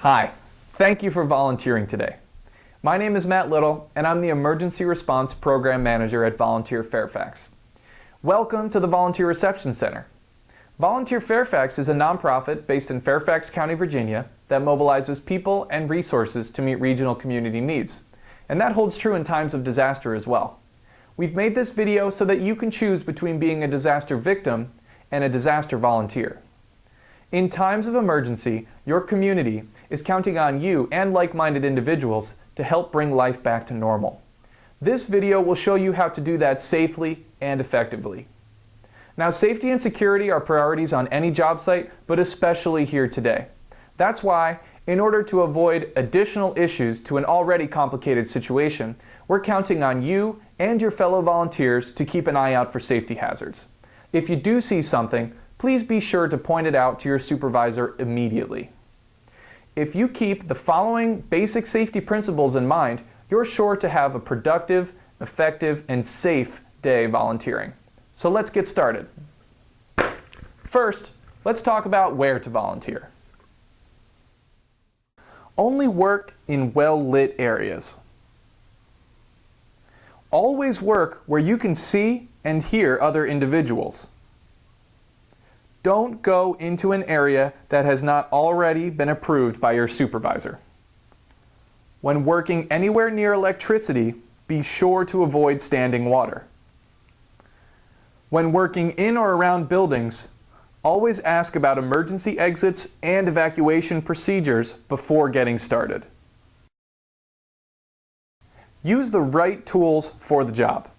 Hi, thank you for volunteering today. My name is Matt Little, and I'm the Emergency Response Program Manager at Volunteer Fairfax. Welcome to the Volunteer Reception Center. Volunteer Fairfax is a nonprofit based in Fairfax County, Virginia, that mobilizes people and resources to meet regional community needs. And that holds true in times of disaster as well. We've made this video so that you can choose between being a disaster victim and a disaster volunteer. In times of emergency, your community is counting on you and like-minded individuals to help bring life back to normal. This video will show you how to do that safely and effectively. Now, safety and security are priorities on any job site, but especially here today. That's why, in order to avoid additional issues to an already complicated situation, we're counting on you and your fellow volunteers to keep an eye out for safety hazards. If you do see something, please be sure to point it out to your supervisor immediately. If you keep the following basic safety principles in mind, you're sure to have a productive, effective, and safe day volunteering. So let's get started. First, let's talk about where to volunteer. Only work in well-lit areas. Always work where you can see and hear other individuals. Don't go into an area that has not already been approved by your supervisor. When working anywhere near electricity, be sure to avoid standing water. When working in or around buildings, always ask about emergency exits and evacuation procedures before getting started. Use the right tools for the job.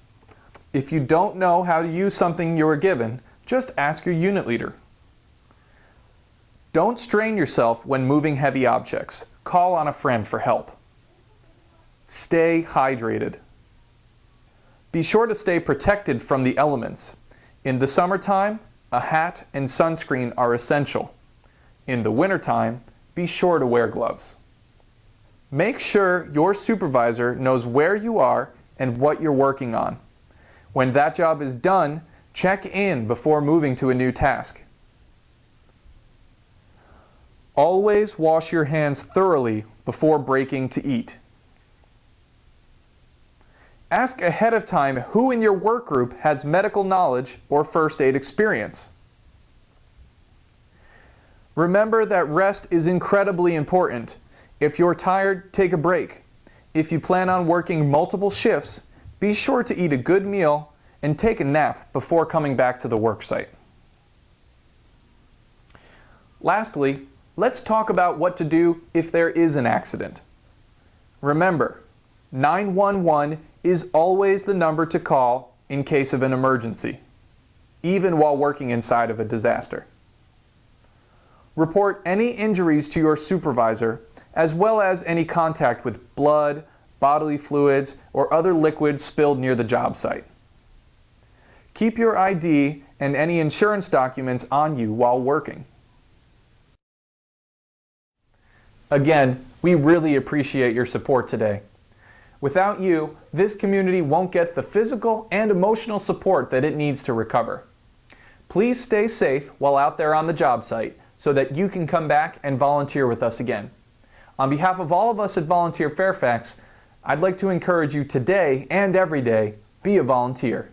If you don't know how to use something you were given, just ask your unit leader. Don't strain yourself when moving heavy objects. Call on a friend for help. Stay hydrated. Be sure to stay protected from the elements. In the summertime, a hat and sunscreen are essential. In the wintertime, be sure to wear gloves. Make sure your supervisor knows where you are and what you're working on. When that job is done, check in before moving to a new task. Always wash your hands thoroughly before breaking to eat. Ask ahead of time who in your work group has medical knowledge or first aid experience. Remember that rest is incredibly important. If you're tired, take a break. If you plan on working multiple shifts, be sure to eat a good meal and take a nap before coming back to the work site. Lastly, let's talk about what to do if there is an accident. Remember, 911 is always the number to call in case of an emergency, even while working inside of a disaster. Report any injuries to your supervisor, as well as any contact with blood, bodily fluids, or other liquids spilled near the job site. Keep your ID and any insurance documents on you while working. Again, we really appreciate your support today. Without you, this community won't get the physical and emotional support that it needs to recover. Please stay safe while out there on the job site so that you can come back and volunteer with us again. On behalf of all of us at Volunteer Fairfax, I'd like to encourage you today and every day, be a volunteer.